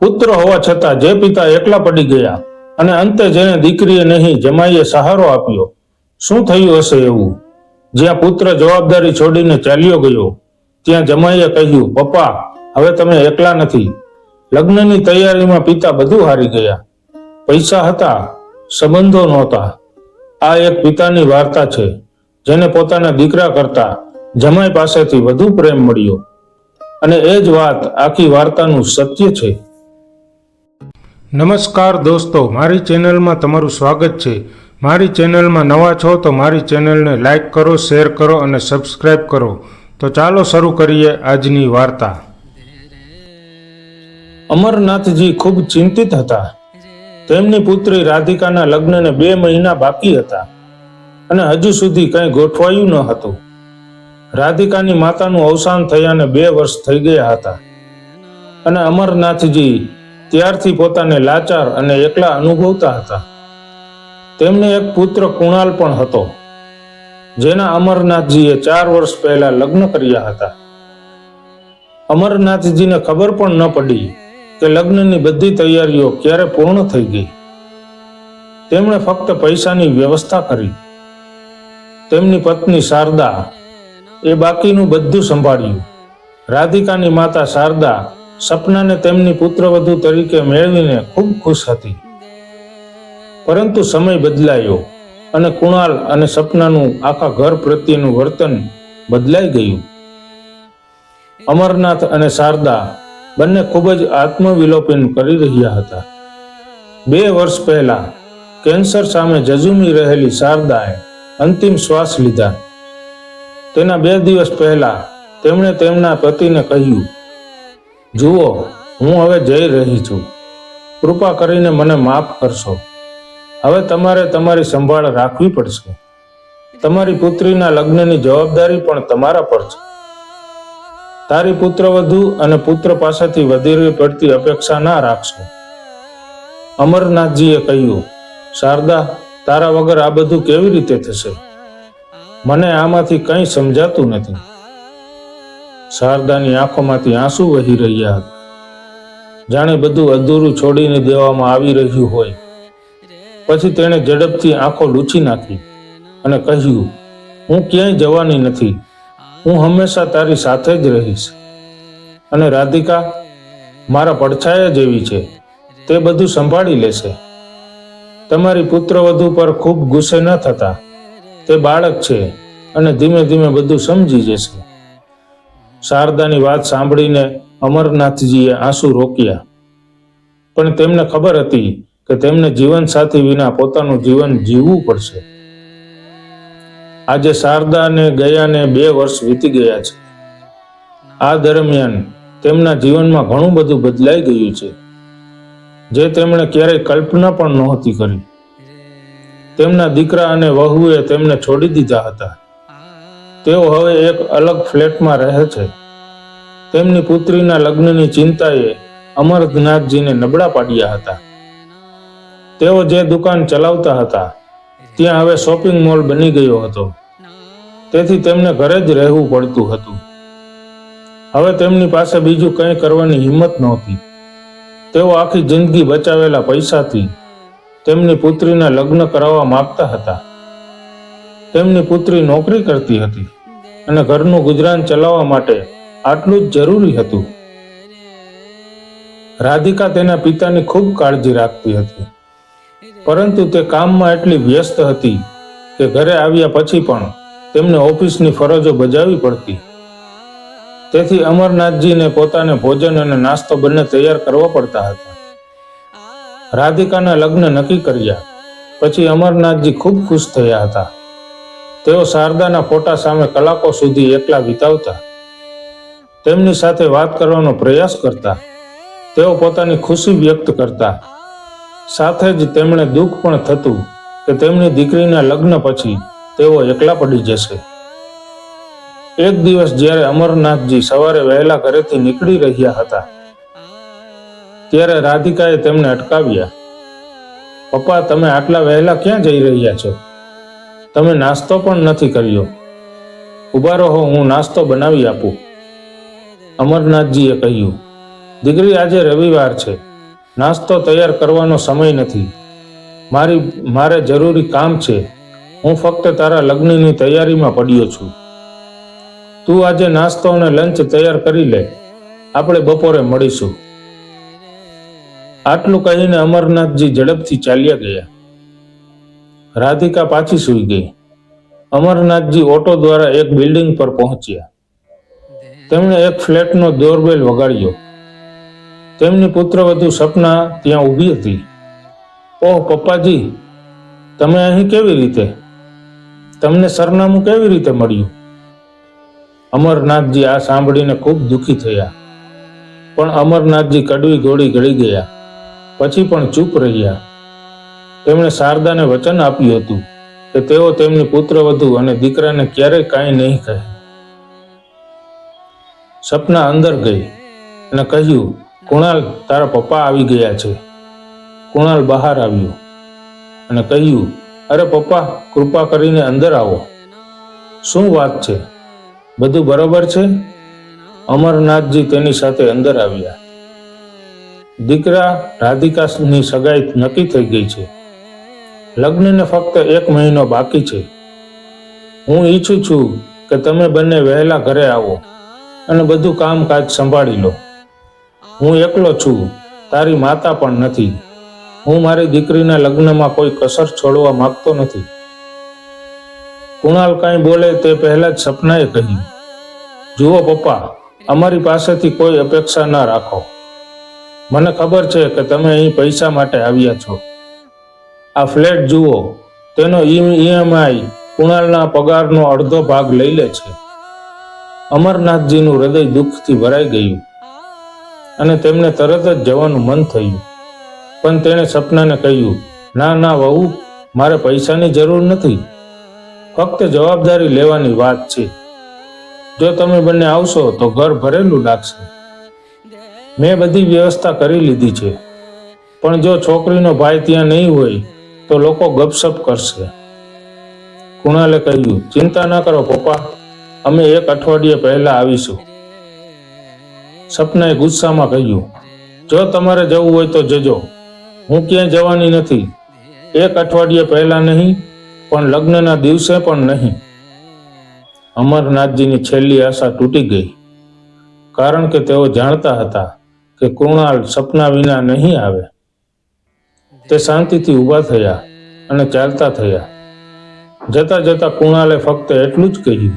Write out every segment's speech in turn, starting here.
પુત્ર હોવા છતાં જે પિતા એકલા પડી ગયા અને અંતે જેને દીકરીએ નહીં જમાઈએ સહારો આપ્યો, શું થયું હશે એવું? જ્યાં પુત્ર જવાબદારી છોડીને ચાલ્યો ગયો ત્યાં જમાઈએ કહ્યું, પપ્પા હવે તમે એકલા નથી. લગ્નની તૈયારીમાં પિતા બધું હારી ગયા. પૈસા હતા, સંબંધો નહોતા. આ એક પિતાની વાર્તા છે, જેને પોતાના દીકરા કરતા જમાઈ પાસેથી વધુ પ્રેમ મળ્યો. અને એ જ વાત આખી વાર્તાનું સત્ય છે. નમસ્કાર દોસ્તો, મારી ચેનલમાં તમારું સ્વાગત છે. મારી ચેનલમાં નવા છો તો મારી ચેનલને લાઈક કરો, શેર કરો અને સબસ્ક્રાઈબ કરો. તો ચાલો શરૂ કરીએ આજની વાર્તા. અમરનાથજી ખૂબ ચિંતિત હતા. તેમની પુત્રી રાધિકાના લગ્નને 2 મહિના બાકી હતા અને હજુ સુધી કંઈ ગોઠવાયું ન હતું. રાધિકાની માતાનું અવસાન થયાને 2 વર્ષ થઈ ગયા હતા અને અમરનાથજી ત્યારથી પોતાને લાચાર અને એકલા અનુભવતા હતા. તેમને એક પુત્ર કુણાલ પણ હતો, જેના અમરનાથજીએ 4 વર્ષ પહેલા લગ્ન કર્યા હતા. અમરનાથજીને ખબર પણ ન પડી કે લગ્નની બધી તૈયારીઓ ક્યારે પૂર્ણ થઈ ગઈ. તેમણે ફક્ત પૈસાની વ્યવસ્થા કરી. તેમની પત્ની શારદા એ બાકીનું બધું સંભાળ્યું. રાધિકાની માતા શારદા સપનાને તેમની પુત્રવધુ તરીકે મેળવીને ખૂબ ખુશ હતી. પરંતુ સમય બદલાયો અને કુણાલ અને સપનાનું આખા ઘર પ્રત્યેનું વર્તન બદલાઈ ગયું. અમરનાથ અને શારદા બંને ખૂબ જ આત્મવિલોપન કરી રહ્યા હતા. 2 વર્ષ પહેલા કેન્સર સામે ઝઝૂમી રહેલી શારદાએ અંતિમ શ્વાસ લીધા. તેના 2 દિવસ પહેલા તેમણે તેમના પતિને કહ્યું, જુઓ, હું હવે જઈ રહી છું. કૃપા કરીને મને માફ કરશો. હવે તમારે તમારી સંભાળ રાખવી પડશે. તમારી પુત્રીના લગ્નની જવાબદારી પણ તમારા પર છે. તારી પુત્રવધુ અને પુત્ર પાસેથી વધારે પડતી અપેક્ષા ના રાખશો. અમરનાથજીએ કહ્યું, શારદા, તારા વગર આ બધું કેવી રીતે થશે? મને આમાંથી કંઈ સમજાતું નથી. શારદાની આંખોમાંથી આંસુ વહી રહ્યા હતા, જાણે બધું અધૂરું છોડીને દેવામાં આવી રહ્યું હોય. પછી તેણે ઝડપથી આંખો લૂછી નાખી અને કહ્યું, હું ક્યાંય જવાની નથી. હું હંમેશા તારી સાથે જ રહીશ. અને રાધિકા મારા પડછાયા જેવી છે, તે બધું સંભાળી લેશે. તમારી પુત્રવધુ પર ખૂબ ગુસ્સે ન થતા. તે બાળક છે અને ધીમે ધીમે બધું સમજી જશે. શારદાની વાત સાંભળીને અમરનાથજીએ આંસુ રોક્યા. પણ તેમને ખબર હતી કે તેમને જીવનસાથી વિના પોતાનું જીવન જીવવું પડશે. આજે શારદાને ગયાને 2 વર્ષ વીતી ગયા છે. આ દરમિયાન તેમના જીવનમાં ઘણું બધું બદલાઈ ગયું છે, જે તેમણે ક્યારેય કલ્પના પણ નહોતી કરી. તેમના દીકરા અને વહુએ તેમને છોડી દીધા હતા. તેઓ હવે એક અલગ ફ્લેટમાં રહે છે. તેમની પુત્રીના લગ્નની ચિંતાએ અમરનાથજીને નબળા પાડ્યા હતા. તેઓ જે દુકાન ચલાવતા હતા ત્યાં હવે શોપિંગ મોલ બની ગયો હતો. તેથી તેમને ઘરે જ રહેવું પડતું હતું. હવે તેમની પાસે બીજું કંઈ કરવાની હિંમત નહોતી. તેઓ આખી જિંદગી બચાવેલા પૈસાથી તેમની પુત્રીના લગ્ન કરાવવા માંગતા હતા. તેમની પુત્રી નોકરી કરતી હતી અને ઘરનું ગુજરાન ચલાવવા માટે આટલું જ જરૂરી હતું. રાધિકા તેના પિતાની ખૂબ કાળજી રાખતી હતી, પરંતુ તે કામમાં એટલી વ્યસ્ત હતી કે ઘરે આવ્યા પછી પણ તેમને ઓફિસની ફરજો બજાવવી પડતી. તેથી અમરનાથજીને પોતાને ભોજન અને નાસ્તો બંને તૈયાર કરવા પડતા હતા. રાધિકાના લગ્ન નક્કી કર્યા પછી અમરનાથજી ખૂબ ખુશ થયા હતા. તેઓ શારદાના ફોટા સામે કલાકો સુધી એકલા વિતાવતા. તેમની સાથે વાત કરવાનો પ્રયાસ કરતા. તેઓ પોતાની ખુશી વ્યક્ત કરતા. સાથે જ તેમણે દુઃખ પણ થતું કે તેમની દીકરીના લગ્ન પછી તેઓ એકલા પડી જશે. એક દિવસ જ્યારે અમરનાથજી સવારે વહેલા ઘરેથી નીકળી રહ્યા હતા ત્યારે રાધિકાએ તેમને અટકાવ્યા. પપ્પા, તમે આટલા વહેલા ક્યાં જઈ રહ્યા છો? તમે નાસ્તો પણ નથી કર્યો. ઊભા રહો, હું નાસ્તો બનાવી આપું. અમરનાથજીએ કહ્યું, દીકરી, આજે રવિવાર છે. નાસ્તો તૈયાર કરવાનો સમય નથી. મારે જરૂરી કામ છે. હું ફક્ત તારા લગ્નની તૈયારીમાં પડ્યો છું. તું આજે નાસ્તો અને લંચ તૈયાર કરી લે. આપણે બપોરે મળીશું. આટલું કહીને અમરનાથજી ઝડપથી ચાલ્યા ગયા. રાધિકા પાછી સૂઈ ગઈ. અમરનાથજી ઓટો દ્વારા એક બિલ્ડિંગ પર પહોંચ્યા. તેમણે એક ફ્લેટનો ડોરબેલ વગાડ્યો. તેમની પુત્રવધુ સપના ત્યાં ઊભી હતી. ઓહ પપ્પાજી, તમે અહીં કેવી રીતે? તમને સરનામું કેવી રીતે મળ્યું? અમરનાથજી આ સાંભળીને ખૂબ દુઃખી થયા. પણ અમરનાથજી કડવી ગોળી ગળી ગયા. પછી પણ ચૂપ રહ્યા. તેમણે શારદાને વચન આપ્યું હતું કે તેઓ તેમની પુત્રવધુ અને દીકરાને ક્યારેય કાંઈ નહીં કહે. સપના અંદર ગઈ અને કહ્યું, કુણાલ, તારા પપ્પા આવી ગયા છે. કુણાલ બહાર આવ્યું અને કહ્યું, અરે પપ્પા, કૃપા કરીને અંદર આવો. શું વાત છે? બધું બરોબર છે? અમરનાથજી તેની સાથે અંદર આવ્યા. દીકરા રાધિકાની સગાઈ નક્કી થઈ ગઈ છે. લગ્નને ફક્ત 1 મહિનો બાકી છે. હું ઈચ્છું છું કે તમે બંને વહેલા ઘરે આવો અને બધું કામકાજ સંભાળી લો. હું એકલો છું, તારી માતા પણ નથી. હું મારી દીકરીના લગ્નમાં કોઈ કસર છોડવા માંગતો નથી. કુણાલ કાંઈ બોલે તે પહેલા જ સપનાએ કહ્યું, જુઓ પપ્પા, અમારી પાસેથી કોઈ અપેક્ષા ન રાખો. મને ખબર છે કે તમે અહીં પૈસા માટે આવ્યા છો. આ ફ્લેટ જુઓ, તેનો EMI કુણાલના પગારનો અડધો ભાગ લઈ લે છે. અમરનાથજીનું હૃદય દુઃખથી ભરાઈ ગયું અને તેમને તરત જ જવાનું મન થયું. પણ તેણે સપનાને કહ્યું, ના ના વહુ, મારે પૈસાની જરૂર નથી. ફક્ત જવાબદારી લેવાની વાત છે. જો તમે બંને આવશો તો ઘર ભરેલું લાગશે. મેં બધી વ્યવસ્થા કરી લીધી છે. પણ જો છોકરીનો ભાઈ ત્યાં નહીં હોય તો લોકો ગપસપ કરશે. કુણાલે કહ્યું, ચિંતા ન કરો પપ્પા, અમે 1 અઠવાડિયે પહેલા આવીશું. સપનાએ ગુસ્સામાં કહ્યું, જો તમારે જવું હોય તો જજો. હું ક્યાંય જવાની નથી. 1 અઠવાડિયે પહેલા નહીં, પણ લગ્નના દિવસે પણ નહીં. અમરનાથજીની છેલ્લી આશા તૂટી ગઈ, કારણ કે તેઓ જાણતા હતા કે કુણાલ સપના વિના નહીં આવે. તે શાંતિથી ઊભા થયા અને ચાલતા થયા. જતા જતા કુણાલે ફક્ત એટલું જ કહ્યું,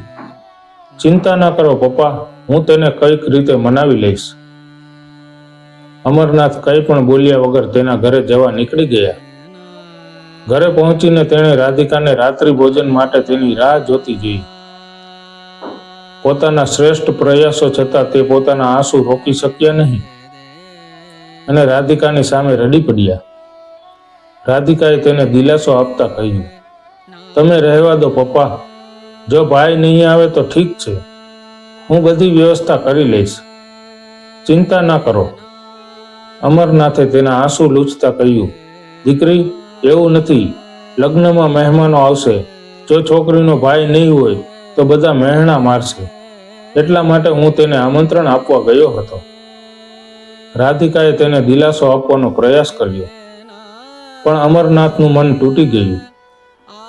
ચિંતા ના કરો પપ્પા, હું તેને કઈક રીતે મનાવી લઈશ. અમરનાથ કંઈ પણ બોલ્યા વગર તેના ઘરે જવા નીકળી ગયા. ઘરે પહોંચીને તેણે રાધિકાને રાત્રિ ભોજન માટે તેની રાહ જોતી જોઈ. પોતાના શ્રેષ્ઠ પ્રયાસો છતાં તે પોતાના આંસુ રોકી શક્યા નહીં અને રાધિકાની સામે રડી પડ્યા. રાધિકાએ તેને દિલાસો આપતા કહ્યું, તમે રહેવા દો પપ્પા, જો ભાઈ નહીં આવે તો ઠીક છે, હું બધી વ્યવસ્થા કરી લઈશ, ચિંતા ના કરો. અમરનાથે તેના આંસુ લૂછતા કહ્યું, દીકરી, એવું નથી, લગ્નમાં મહેમાનો આવશે. જો છોકરીનો ભાઈ નહીં હોય તો બધા મહેણા મારશે. એટલા માટે હું તેને આમંત્રણ આપવા ગયો હતો. રાધિકાએ તેને દિલાસો આપવાનો પ્રયાસ કર્યો, પણ અમરનાથનું મન તૂટી ગયું.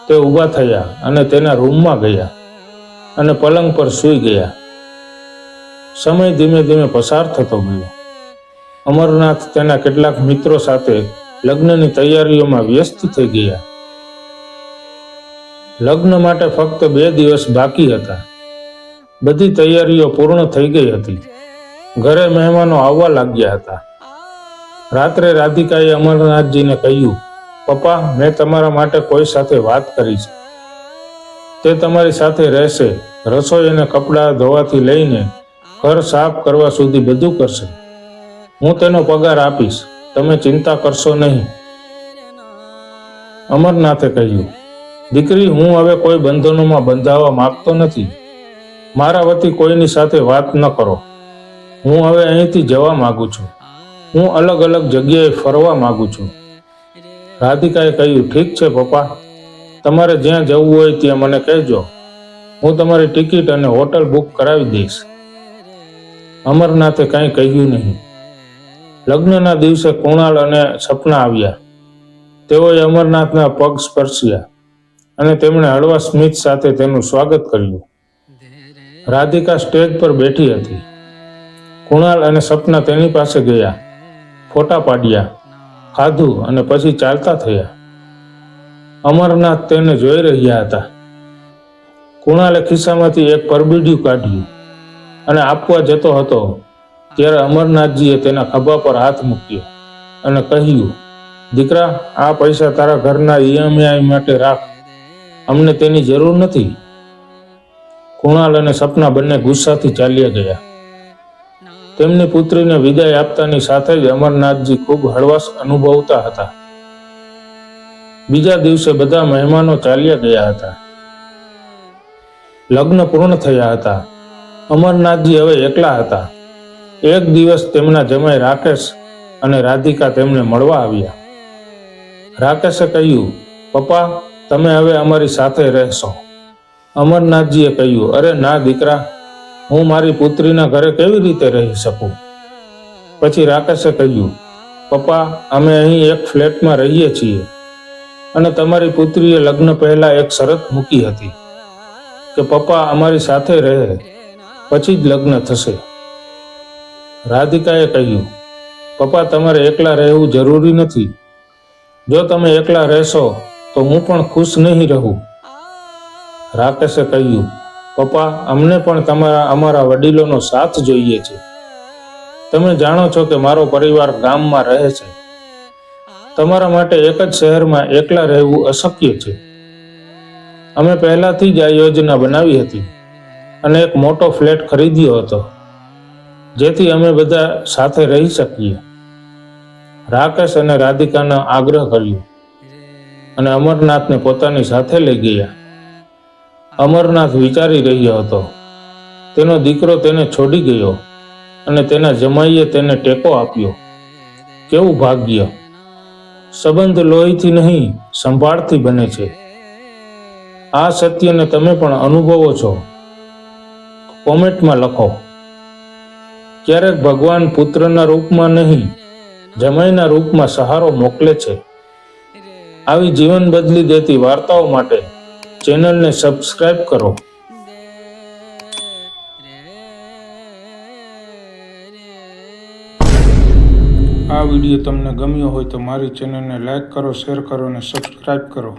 તે ઊભા થયા અને તેના રૂમમાં ગયા અને પલંગ પર સૂઈ ગયા. સમય ધીમે ધીમે પસાર થતો ગયો. અમરનાથ તેના કેટલાક મિત્રો સાથે લગ્નની તૈયારીઓમાં વ્યસ્ત થઈ ગયા. લગ્ન માટે ફક્ત 2 દિવસ બાકી હતા. બધી તૈયારીઓ પૂર્ણ થઈ ગઈ હતી. ઘરે મહેમાનો આવવા લાગ્યા હતા. રાત્રે રાધિકાએ અમરનાથજીને કહ્યું, પપ્પા, મેં તમારા માટે કોઈ સાથે વાત કરી છે. તે તમારી સાથે રહેશે. રસોઈ અને કપડાં ધોવાથી લઈને ઘર સાફ કરવા સુધી બધું કરશે. હું તેનો પગાર આપીશ, તમે ચિંતા કરશો નહીં. અમરનાથે કહ્યું, દીકરી, હું હવે કોઈ બંધનોમાં બંધાવા માંગતો નથી. મારા વતી કોઈની સાથે વાત ન કરો. હું હવે અહીંથી જવા માંગુ છું. હું અલગ અલગ જગ્યાએ ફરવા માંગુ છું. રાધિકાએ કહ્યું, ઠીક છે પપ્પા, તમારે જ્યાં જવું હોય ત્યાં મને કહેજો. હું તમારી ટિકિટ અને હોટલ બુક કરાવી દઈશ. અમરનાથે કાંઈ કહ્યું નહીં. લગ્નના દિવસે કુણાલ અને સપના આવ્યા. તેઓએ અમરનાથના પગ સ્પર્શ્યા અને તેમણે હળવા સ્મિત સાથે તેનું સ્વાગત કર્યું. રાધિકા સ્ટેજ પર બેઠી હતી. કુણાલ અને સપના તેની પાસે ગયા, ફોટા પાડ્યા, ખાધું અને પછી ચાલતા થયા. અમરનાથ તેને જોઈ રહ્યા હતા. કુણાલે ખિસ્સામાંથી એક પરબીડિયું કાઢ્યું અને આપવા જતો હતો ત્યારે અમરનાથજીએ તેના ખભા પર હાથ મૂક્યો અને કહ્યું, દીકરા, આ પૈસા તારા ઘરના EMI માટે રાખ, અમને તેની જરૂર નથી. કુણાલ અને સપના બંને ગુસ્સાથી ચાલ્યા ગયા. તેમની પુત્રીને વિદાય આપતાની સાથે જ અમરનાથજી ખૂબ હળવાશ અનુભવતા હતા. બીજા દિવસે બધા મહેમાનો ચાલ્યા ગયા હતા. લગ્ન પૂર્ણ થયા હતા. અમરનાથજી હવે એકલા હતા. એક દિવસ તેમના જમાઈ રાકેશ અને રાધિકા તેમને મળવા આવ્યા. રાકેશે કહ્યું, પપ્પા, તમે હવે અમારી સાથે રહેશો. અમરનાથજીએ કહ્યું, અરે ના દીકરા, હું મારી પુત્રીના ઘરે કેવી રીતે રહી શકું? પછી રાકેશે કહ્યું, પપ્પા, અમે અહીં એક ફ્લેટમાં રહીએ છીએ અને તમારી પુત્રીએ લગ્ન પહેલા એક શરત મૂકી હતી કે પપ્પા અમારી સાથે રહે પછી જ લગ્ન થશે. રાધિકાએ કહ્યું, પપ્પા, તમારે એકલા રહેવું જરૂરી નથી. જો તમે એકલા રહેશો તો હું પણ ખુશ નહીં રહું. રાકેશે કહ્યું, પપ્પા, અમને પણ અમારા વડીલોનો સાથ જોઈએ છે. તમે જાણો છો કે મારો પરિવાર ગામમાં રહે છે. તમારા માટે એક જ શહેરમાં એકલા રહેવું અશક્ય છે. અમે પહેલાથી જ આ યોજના બનાવી હતી અને એક મોટો ફ્લેટ ખરીદ્યો હતો જેથી અમે બધા સાથે રહી શકીએ. રાકેશ અને રાધિકાનો આગ્રહ કર્યો અને અમરનાથને પોતાની સાથે લઈ ગયા. અમરનાથ વિચારી રહ્યો હતો. તેનો દીકરો તેને છોડી ગયો અને તેના જમાઈએ તેને ટેકો આપ્યો. કેવું ભાગ્ય! સંબંધ લોહીથી નહીં, સંભાળથી બને છે. આ સત્યને તમે પણ અનુભવો છો? કોમેન્ટમાં લખો. ક્યારેક ભગવાન પુત્રના રૂપમાં નહીં, જમાઈના રૂપમાં સહારો મોકલે છે. આવી જીવન બદલી દેતી વાર્તાઓ માટે ચેનલને સબસ્ક્રાઇબ કરો. આ વિડીયો તમને ગમ્યો હોય તો મારી ચેનલને લાઈક કરો, શેર કરો અને સબસ્ક્રાઇબ કરો.